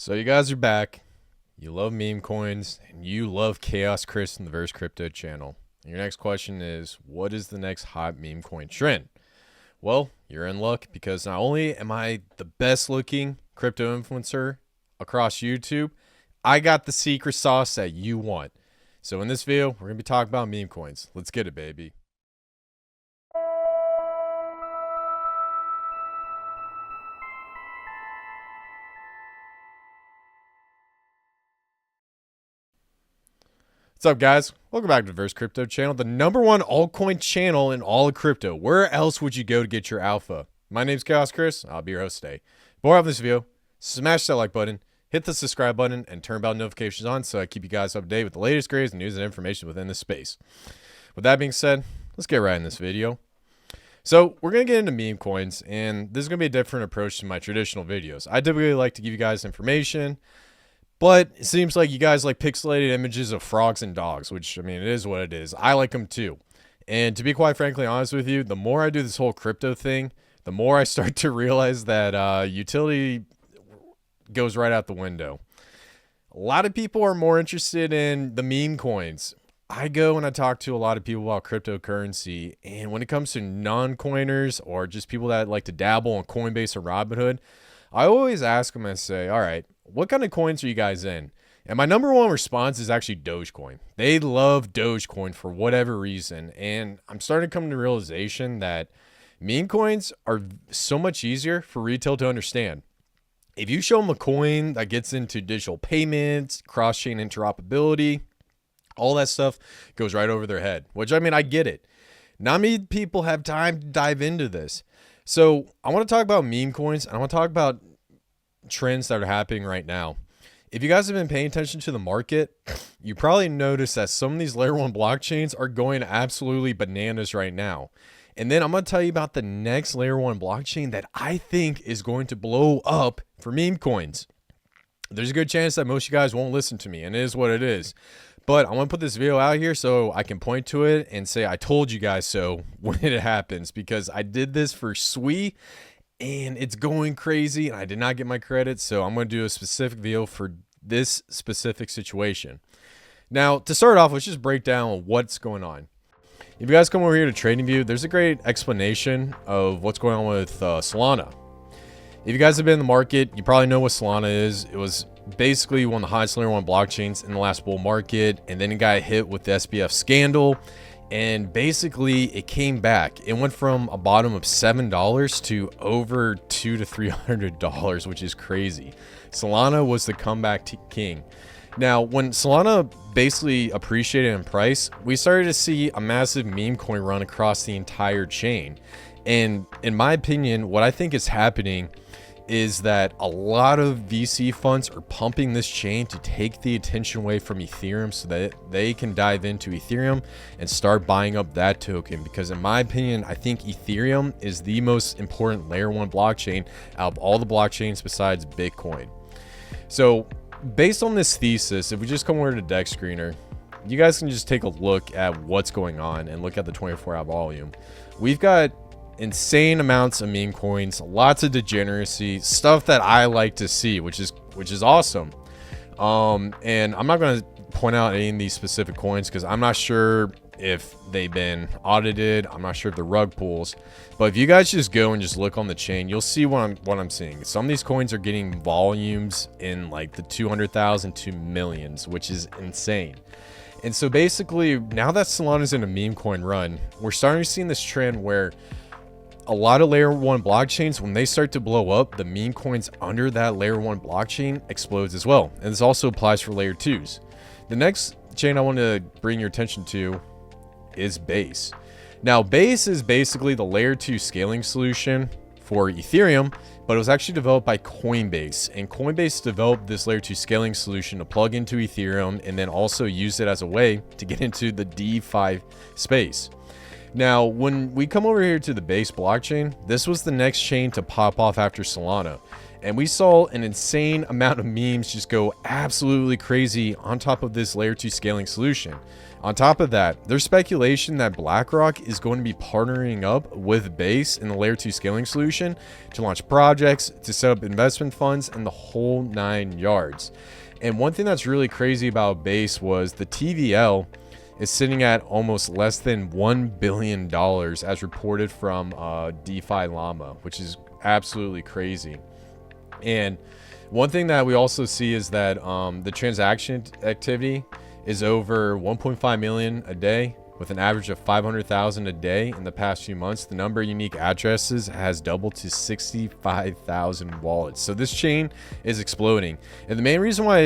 So you guys are back. You love meme coins and you love Khaos Kris in the Verse Crypto channel. And your next question is, what is the next hot meme coin trend? Well, you're in luck because not only am I the best looking crypto influencer across YouTube, I got the secret sauce that you want. So in this video, we're going to be talking about meme coins. Let's get it, baby. What's up, guys? Welcome back to the Verse Crypto channel, the #1 altcoin channel in all of crypto. Where else would you go to get your alpha? My name's Khaos Kris. I'll be your host today. Before I have this video, smash that like button, hit the subscribe button, and turn bell notifications on so I keep you guys up to date with the latest, greatest news and information within this space. With that being said, let's get right in this video. So we're going to get into meme coins, and this is going to be a different approach to my traditional videos. I typically like to give you guys information, but it seems like you guys like pixelated images of frogs and dogs, which, I mean, it is what it is. I like them too. And to be quite frankly honest with you, the more I do this whole crypto thing, the more I start to realize that utility goes right out the window. A lot of people are more interested in the meme coins. I go and I talk to a lot of people about cryptocurrency, and when it comes to non-coiners or just people that like to dabble on Coinbase or Robinhood, I always ask them and say, all right, what kind of coins are you guys in? And my #1 response is actually Dogecoin. They love Dogecoin for whatever reason. And I'm starting to come to the realization that meme coins are so much easier for retail to understand. If you show them a coin that gets into digital payments, cross-chain interoperability, all that stuff goes right over their head, which, I mean, I get it. Not many people have time to dive into this. So I want to talk about meme coins, and I want to talk about trends that are happening right now. If you guys have been paying attention to the market, you probably noticed that some of these layer 1 blockchains are going absolutely bananas right now. And then I'm going to tell you about the next layer 1 blockchain that I think is going to blow up for meme coins. There's a good chance that most of you guys won't listen to me, and it is what it is. But I want to put this video out here so I can point to it and say I told you guys so when it happens, because I did this for SWE and it's going crazy and I did not get my credit. So I'm going to do a specific video for this specific situation. Now, to start off, let's just break down what's going on. If you guys come over here to TradingView, there's a great explanation of what's going on with Solana. If you guys have been in the market, you probably know what Solana is. It was basically one of the hottest layer 1 blockchains in the last bull market, and then it got hit with the SBF scandal, and basically it came back. It went from a bottom of $7 to over $200 to $300, which is crazy. Solana was the comeback king. Now, when Solana basically appreciated in price, we started to see a massive meme coin run across the entire chain. And in my opinion, what I think is happening is that a lot of VC funds are pumping this chain to take the attention away from Ethereum so that they can dive into Ethereum and start buying up that token. Because in my opinion, I think Ethereum is the most important layer 1 blockchain out of all the blockchains besides Bitcoin. So based on this thesis, if we just come over to Deck Screener, you guys can just take a look at what's going on and look at the 24-hour volume. We've got insane amounts of meme coins, lots of degeneracy, stuff that I like to see, which is awesome. And I'm not going to point out any of these specific coins because I'm not sure if they've been audited. I'm not sure if they're rug pulls. But if you guys just go and just look on the chain, you'll see what I'm seeing. Some of these coins are getting volumes in like the 200,000 to millions, which is insane. And so basically, now that Solana's in a meme coin run, we're starting to see this trend where a lot of layer 1 blockchains, when they start to blow up, the meme coins under that layer 1 blockchain explodes as well. And this also applies for layer 2s. The next chain I want to bring your attention to is Base. Now, Base is basically the layer 2 scaling solution for Ethereum, but it was actually developed by Coinbase. And Coinbase developed this layer 2 scaling solution to plug into Ethereum and then also use it as a way to get into the DeFi space. Now, when we come over here to the Base blockchain, this was the next chain to pop off after Solana. And we saw an insane amount of memes just go absolutely crazy on top of this layer 2 scaling solution. On top of that, there's speculation that BlackRock is going to be partnering up with Base in the layer 2 scaling solution to launch projects, to set up investment funds, and the whole 9 yards. And one thing that's really crazy about Base was the TVL is sitting at almost less than $1 billion as reported from DeFi Llama, which is absolutely crazy. And one thing that we also see is that the transaction activity is over 1.5 million a day, with an average of 500,000 a day in the past few months. The number of unique addresses has doubled to 65,000 wallets. So this chain is exploding. And the main reason why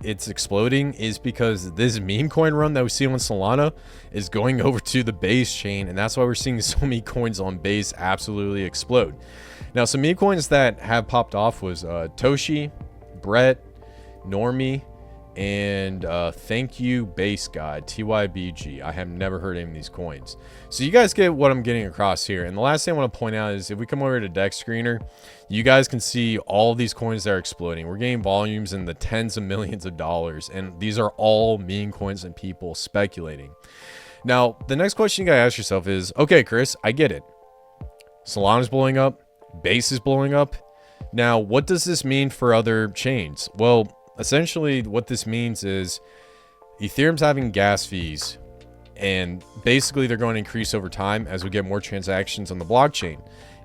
it's exploding is because this meme coin run that we see on Solana is going over to the Base chain. And that's why we're seeing so many coins on Base absolutely explode. Now, some meme coins that have popped off was Toshi, Brett, Normie, and thank you Base God, TYBG. I have never heard any of these coins. So you guys get what I'm getting across here. And the last thing I want to point out is if we come over to Deck Screener, you guys can see all of these coins that are exploding. We're getting volumes in the tens of millions of dollars. And these are all meme coins and people speculating. Now, the next question you gotta ask yourself is, okay, Kris, I get it. Solana's blowing up. Base is blowing up. Now, what does this mean for other chains? Well, essentially what this means is Ethereum's having gas fees, and basically they're going to increase over time as we get more transactions on the blockchain.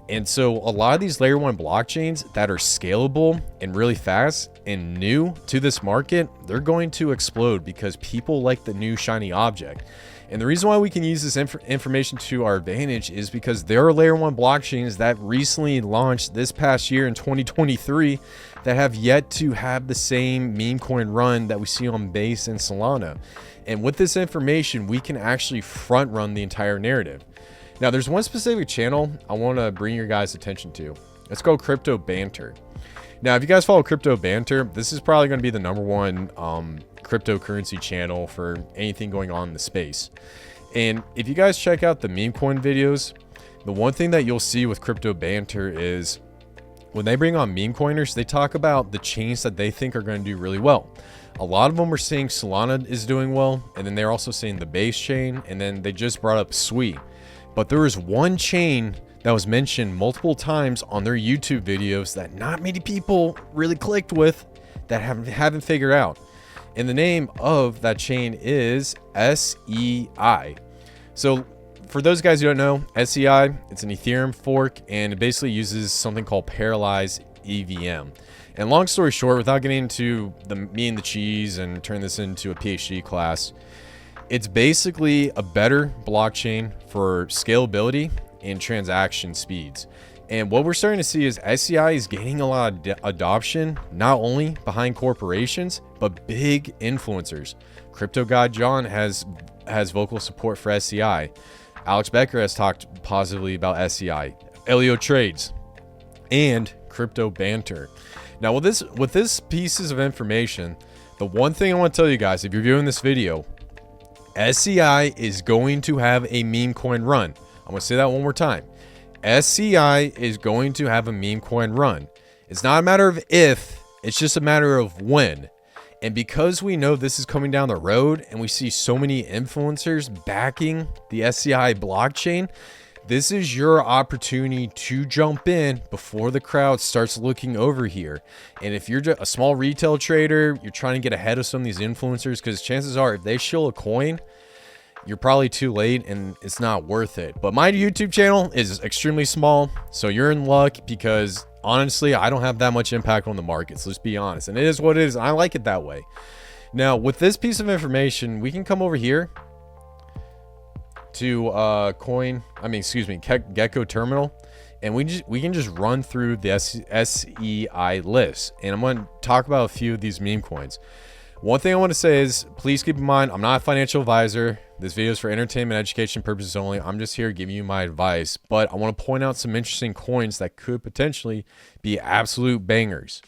And so a lot of these layer 1 blockchains that are scalable and really fast and new to this market, they're going to explode because people like the new shiny object. And the reason why we can use this information to our advantage is because there are layer 1 blockchains that recently launched this past year in 2023 that have yet to have the same meme coin run that we see on Base and Solana. And with this information, we can actually front run the entire narrative. Now, there's one specific channel I want to bring your guys' attention to. It's called Crypto Banter. Now, if you guys follow Crypto Banter, this is probably going to be the #1 cryptocurrency channel for anything going on in the space. And if you guys check out the meme coin videos, the one thing that you'll see with Crypto Banter is when they bring on meme coiners, they talk about the chains that they think are going to do really well. A lot of them are saying Solana is doing well, and then they're also saying the Base chain, and then they just brought up Sui. But there is one chain that was mentioned multiple times on their YouTube videos that not many people really clicked with, that haven't figured out. And the name of that chain is SEI. So for those guys who don't know, SEI, it's an Ethereum fork, and it basically uses something called parallelized EVM. And long story short, without getting into the meat and the cheese and turn this into a PhD class, it's basically a better blockchain for scalability and transaction speeds. And what we're starting to see is SEI is gaining a lot of adoption, not only behind corporations, but big influencers. Crypto God John has vocal support for SEI. Alex Becker has talked positively about SEI. Elio Trades and Crypto Banter. Now, with this pieces of information, the one thing I want to tell you guys, if you're viewing this video, SEI is going to have a meme coin run. I'm going to say that one more time. SEI is going to have a meme coin run. It's not a matter of if, it's just a matter of when. And because we know this is coming down the road and we see so many influencers backing the SEI blockchain, this is your opportunity to jump in before the crowd starts looking over here. And if you're just a small retail trader, you're trying to get ahead of some of these influencers, because chances are if they show a coin, you're probably too late and it's not worth it. But my YouTube channel is extremely small, so you're in luck, because honestly, I don't have that much impact on the markets. Let's be honest. And it is what it is. I like it that way. Now, with this piece of information, we can come over here to Gecko Terminal, and we can just run through the SEI list. And I'm going to talk about a few of these meme coins. One thing I want to say is, please keep in mind, I'm not a financial advisor. This video is for entertainment, education purposes only. I'm just here giving you my advice, but I want to point out some interesting coins that could potentially be absolute bangers.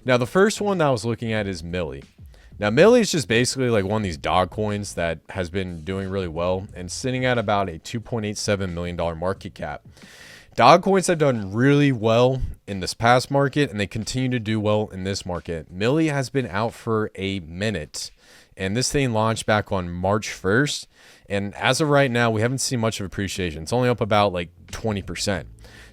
Now, the first one that I was looking at is Millie. Now, Millie is just basically like one of these dog coins that has been doing really well and sitting at about a $2.87 million market cap. Dog coins have done really well in this past market, and they continue to do well in this market. Millie has been out for a minute, and this thing launched back on March 1st. And as of right now, we haven't seen much of appreciation. It's only up about like 20%.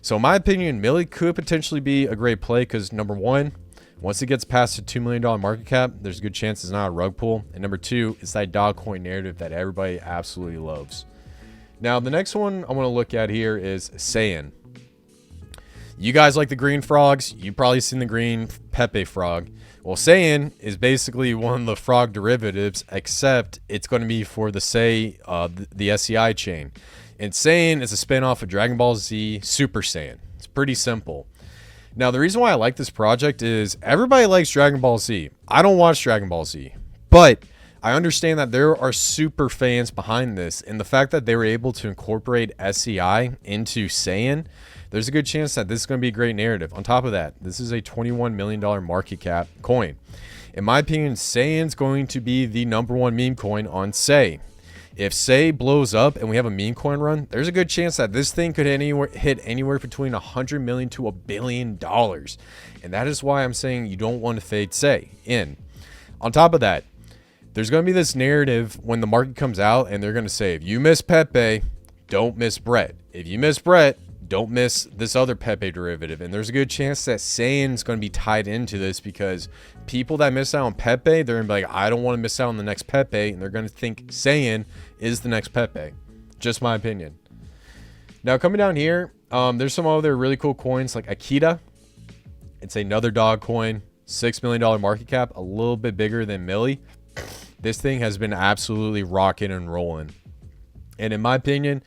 So in my opinion, Millie could potentially be a great play because number one, once it gets past a $2 million market cap, there's a good chance it's not a rug pull. And number two, it's that dog coin narrative that everybody absolutely loves. Now, the next one I want to look at here is Saiyan. You guys like the green frogs. You've probably seen the green Pepe frog. Well, Saiyan is basically one of the frog derivatives, except it's going to be for the SEI chain. And Saiyan is a spin-off of Dragon Ball Z Super Saiyan. It's pretty simple. Now, the reason why I like this project is everybody likes Dragon Ball Z. I don't watch Dragon Ball Z, but I understand that there are super fans behind this, and the fact that they were able to incorporate SEI into Saiyan, there's a good chance that this is going to be a great narrative. On top of that, this is a $21 million market cap coin. In my opinion, Saiyan's going to be the #1 meme coin on SEI. If SEI blows up and we have a meme coin run, there's a good chance that this thing could hit anywhere between $100 million to $1 billion. And that is why I'm saying you don't want to fade SEI in. On top of that, there's going to be this narrative when the market comes out and they're going to say, if you miss Pepe, don't miss Brett. If you miss Brett, don't miss this other Pepe derivative. And there's a good chance that Saiyan's going to be tied into this because people that miss out on Pepe, they're going to be like, I don't want to miss out on the next Pepe. And they're going to think Saiyan is the next Pepe. Just my opinion. Now, coming down here, there's some other really cool coins like Akita. It's another dog coin, $6 million market cap, a little bit bigger than Millie. This thing has been absolutely rocking and rolling. And in my opinion,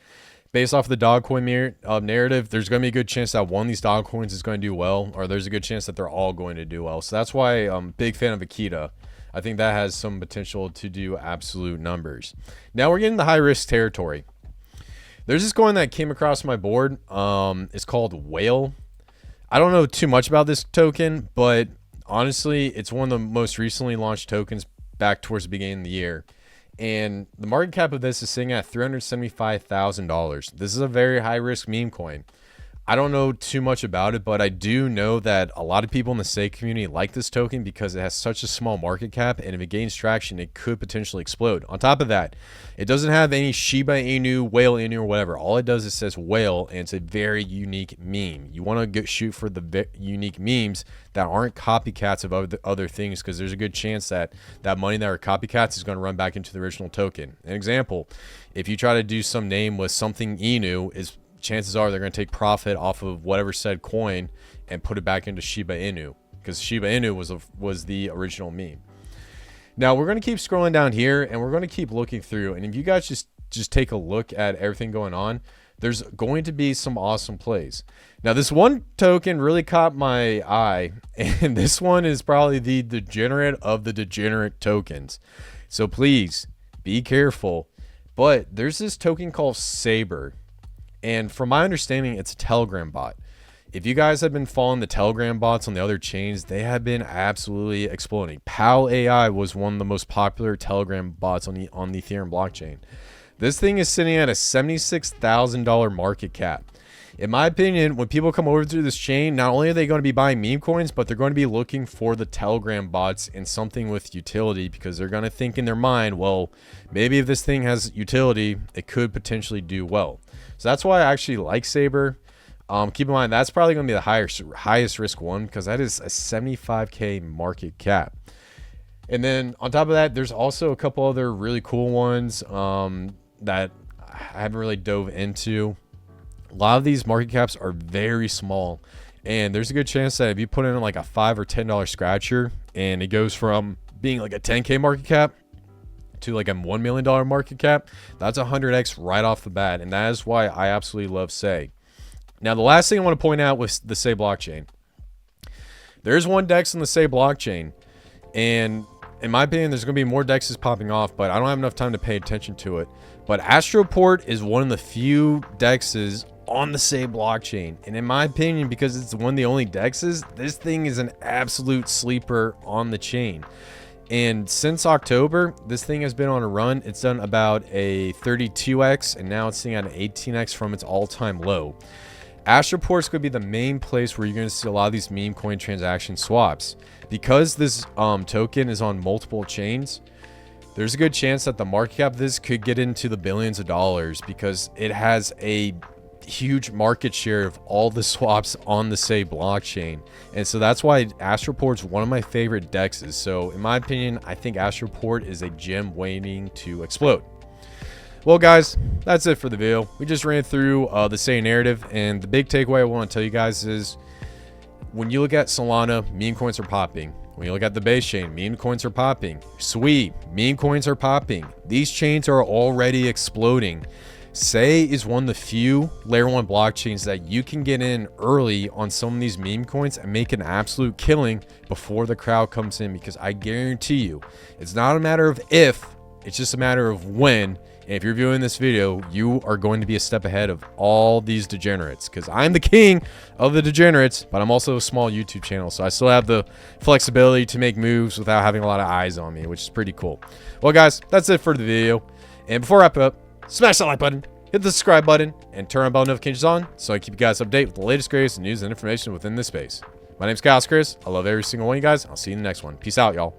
based off of the dog coin narrative, there's going to be a good chance that one of these dog coins is going to do well, or there's a good chance that they're all going to do well. So that's why I'm a big fan of Akita. I think that has some potential to do absolute numbers. Now we're getting the high risk territory. There's this coin that came across my board. It's called Whale. I don't know too much about this token, but honestly, it's one of the most recently launched tokens back towards the beginning of the year. And the market cap of this is sitting at $375,000. This is a very high risk meme coin. I don't know too much about it, but I do know that a lot of people in the SEI community like this token because it has such a small market cap, and if it gains traction, it could potentially explode. On top of that, it doesn't have any Shiba Inu, Whale Inu, or whatever. All it does is says whale, and it's a very unique meme. You want to shoot for the unique memes that aren't copycats of other things, because there's a good chance that that money that are copycats is going to run back into the original token. An example, if you try to do some name with something Inu, chances are they're going to take profit off of whatever said coin and put it back into Shiba Inu, because Shiba Inu was the original meme. Now we're going to keep scrolling down here and we're going to keep looking through. And if you guys just take a look at everything going on, there's going to be some awesome plays. Now this one token really caught my eye, and this one is probably the degenerate of the degenerate tokens. So please be careful. But there's this token called Saber. And from my understanding, it's a Telegram bot. If you guys have been following the Telegram bots on the other chains, they have been absolutely exploding. Pal AI was one of the most popular Telegram bots on the Ethereum blockchain. This thing is sitting at a $76,000 market cap. In my opinion, when people come over to this chain, not only are they going to be buying meme coins, but they're going to be looking for the Telegram bots and something with utility, because they're going to think in their mind, well, maybe if this thing has utility, it could potentially do well. So that's why I actually like Saber. Keep in mind, that's probably going to be the highest risk one, because that is a 75K market cap. And then on top of that, there's also a couple other really cool ones that I haven't really dove into. A lot of these market caps are very small, and there's a good chance that if you put in like a $5 or $10 scratcher and it goes from being like a 10K market cap to like a $1 million market cap, that's 100x right off the bat. And that is why I absolutely love SEI. Now, the last thing I want to point out was the SEI blockchain. There's one DEX in the SEI blockchain, and in my opinion, there's going to be more DEXs popping off, but I don't have enough time to pay attention to it. But Astroport is one of the few DEXs on the SEI blockchain, and in my opinion, because it's one of the only DEXs, this thing is an absolute sleeper on the chain. And since October, this thing has been on a run. It's done about a 32x, and now it's sitting at an 18x from its all-time low. Astroport's going to be the main place where you're going to see a lot of these meme coin transaction swaps. Because this token is on multiple chains, there's a good chance that the market cap of this could get into the billions of dollars because it has a huge market share of all the swaps on the SEI blockchain. And so that's why Astroport's one of my favorite dexes. So in my opinion, I think Astroport is a gem waiting to explode. Well, guys, that's it for the video. We just ran through the SEI narrative, and the big takeaway I want to tell you guys is when you look at Solana, meme coins are popping. When you look at the base chain, meme coins are popping. SEI, meme coins are popping. These chains are already exploding. SEI is one of the few layer 1 blockchains that you can get in early on some of these meme coins and make an absolute killing before the crowd comes in, because I guarantee you, it's not a matter of if, it's just a matter of when. And if you're viewing this video, you are going to be a step ahead of all these degenerates, because I'm the king of the degenerates, but I'm also a small YouTube channel, so I still have the flexibility to make moves without having a lot of eyes on me, which is pretty cool. Well, guys, that's it for the video. And before I wrap up, smash that like button, hit the subscribe button, and turn on bell notifications on so I keep you guys updated with the latest, greatest news and information within this space. My name's Khaos Kris. I love every single one of you guys. I'll see you in the next one. Peace out, y'all.